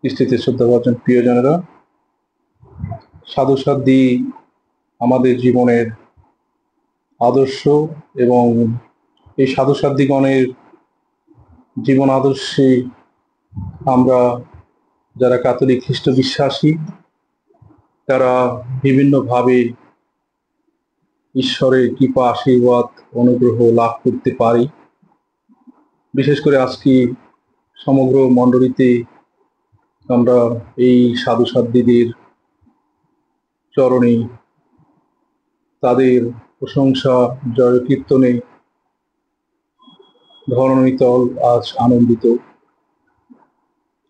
দৃষ্টিতে শ্রদ্ধাভাজন প্রিয়জনেরা, সাধুসাধ্বী আমাদের জীবনের আদর্শ এবং এই সাধুসাধ্বীগণের জীবন আদর্শে আমরা যারা ক্যাথলিক খ্রিস্ট বিশ্বাসী তারা বিভিন্নভাবে ঈশ্বরের কৃপা আশীর্বাদ অনুগ্রহ লাভ করতে পারি। বিশেষ করে আজকে সমগ্র মণ্ডলীতে আমরা এই সাধুসাধ্বীদের চরণে তাদের প্রশংসা জয় কীর্তনে ধরণীতল আজ আনন্দিত।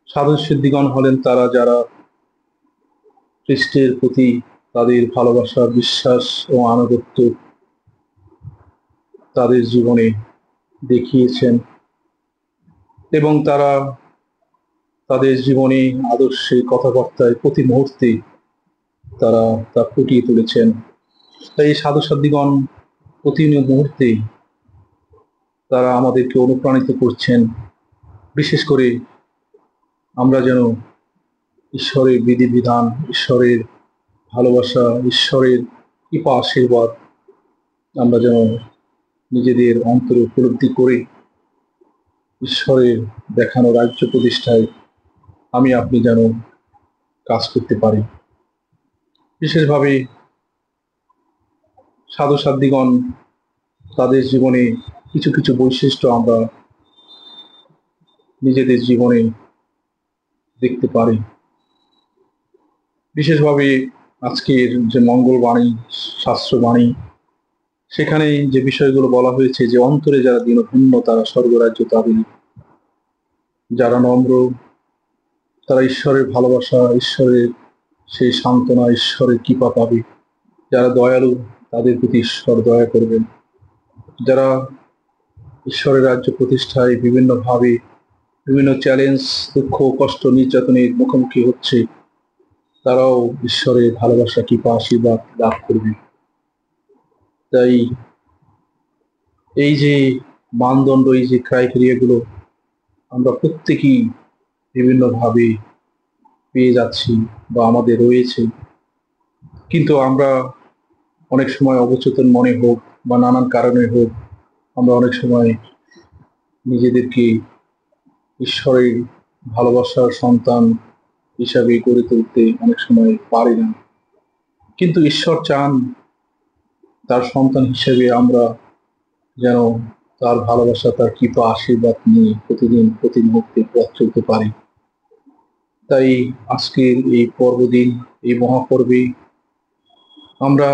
সাধুসিদ্ধিগণ হলেন তারা যারা খ্রিস্টের প্রতি তাদের ভালোবাসা বিশ্বাস ও আনুগত্য তাদের জীবনে দেখিয়েছেন এবং তারা তাদের জীবনে আদর্শে কথাবার্তায় প্রতি মুহূর্তে তারা তা ফুটিয়ে তুলেছেন। তাই এই সাধুসাধ্বীগণ প্রতি মুহূর্তে তারা আমাদেরকে অনুপ্রাণিত করছেন, বিশেষ করে আমরা যেন ঈশ্বরের বিধিবিধান, ঈশ্বরের ভালোবাসা, ঈশ্বরের কৃপা আশীর্বাদ আমরা যেন নিজেদের অন্তরে উপলব্ধি করে ঈশ্বরের দেখানো রাজ্য প্রতিষ্ঠায় আমি আপনি যেন কাজ করতে পারি। বিশেষভাবে সাধুসাধ্বীগণ তাদের জীবনে কিছু কিছু বৈশিষ্ট্য আমরা নিজেদের জীবনে দেখতে পারি। বিশেষভাবে আজকের যে মঙ্গলবাণী, শাস্ত্রবাণী, সেখানে যে বিষয়গুলো বলা হয়েছে যে অন্তরে যারা দীনভূন্য তারা স্বর্গরাজ্য পাবেন, যারা নম্র তারা ঈশ্বরের ভালোবাসা, ঈশ্বরের সেই সান্ত্বনা, ঈশ্বরের কৃপা পাবে, যারা দয়ালু তাদের প্রতি ঈশ্বর দয়া করবেন, যারা ঈশ্বরের রাজ্য প্রতিষ্ঠায় বিভিন্নভাবে বিভিন্ন চ্যালেঞ্জ, দুঃখ, কষ্ট, নির্যাতনের মুখোমুখি হচ্ছে, তারাও ঈশ্বরের ভালোবাসা, কৃপা, আশীর্বাদ লাভ করবে। তাই এই যে মানদণ্ড, এই যে ক্রাইটেরিয়াগুলো আমরা প্রত্যেকেই বিভিন্নভাবে পেয়ে যাচ্ছি বা আমাদের রয়েছে, কিন্তু আমরা অনেক সময় অবচেতন মনে হোক বা নানান কারণে হোক আমরা অনেক সময় নিজেদেরকে ঈশ্বরের ভালোবাসার সন্তান হিসাবে গড়ে তুলতে অনেক সময় পারি না। কিন্তু ঈশ্বর চান তার সন্তান হিসেবে আমরা যেন তার ভালোবাসা, তার কৃপা আশীর্বাদ নিয়ে প্রতিদিন প্রতি মুহূর্তে পথ চলতে পারি। তাই আজকের এই পর্বদিন, এই মহাপর্বে আমরা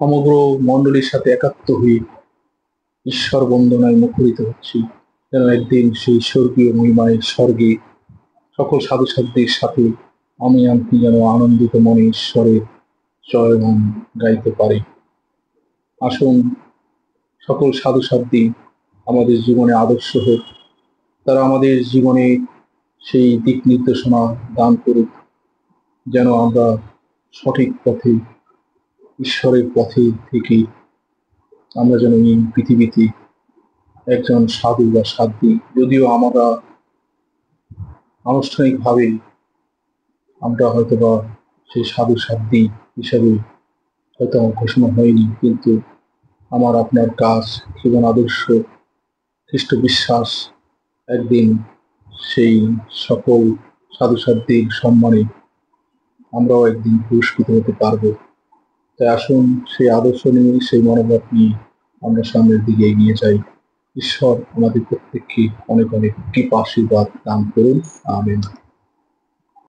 সমগ্র মণ্ডলীর সাথে একাত্ম হয়ে ঈশ্বর বন্দনায় মুখরিত হচ্ছি, যেন একদিন সেই স্বর্গীয় মহিমায় স্বর্গে সকল সাধুসাধ্যের সাথে আমি আপনি যেন আনন্দিত মনে ঈশ্বরের জয়গান গাইতে পারি। আসুন সকল সাধুসাধ্যী আমাদের জীবনে আদর্শ হোক, তারা আমাদের জীবনে সেই দিক নির্দেশনা দান করুক, যেন আমরা সঠিক পথে ঈশ্বরের পথে থেকে আমরা যেন এই পৃথিবীতে একজন সাধু বা সাধ্বী, যদিও আমরা আনুষ্ঠানিকভাবে আমরা হয়তো বা সেই সাধু সাধ্বী হিসাবে হয়তো আমার ঘোষণা হয়নি, কিন্তু আমার আপনার কাজ, জীবন আদর্শ, খ্রিস্ট বিশ্বাস একদিন সেই সকল সাধুসাধ্যীর সম্মানে আমরাও একদিন পুরস্কৃত হতে পারবো। তাই আসুন সেই আদর্শ নিয়ে, সেই মনোভাব নিয়ে আমরা সামনের দিকে এগিয়ে যাই। ঈশ্বর আমাদের প্রত্যেককে অনেক অনেক কৃপা আশীর্বাদ দান করুন। আমেন।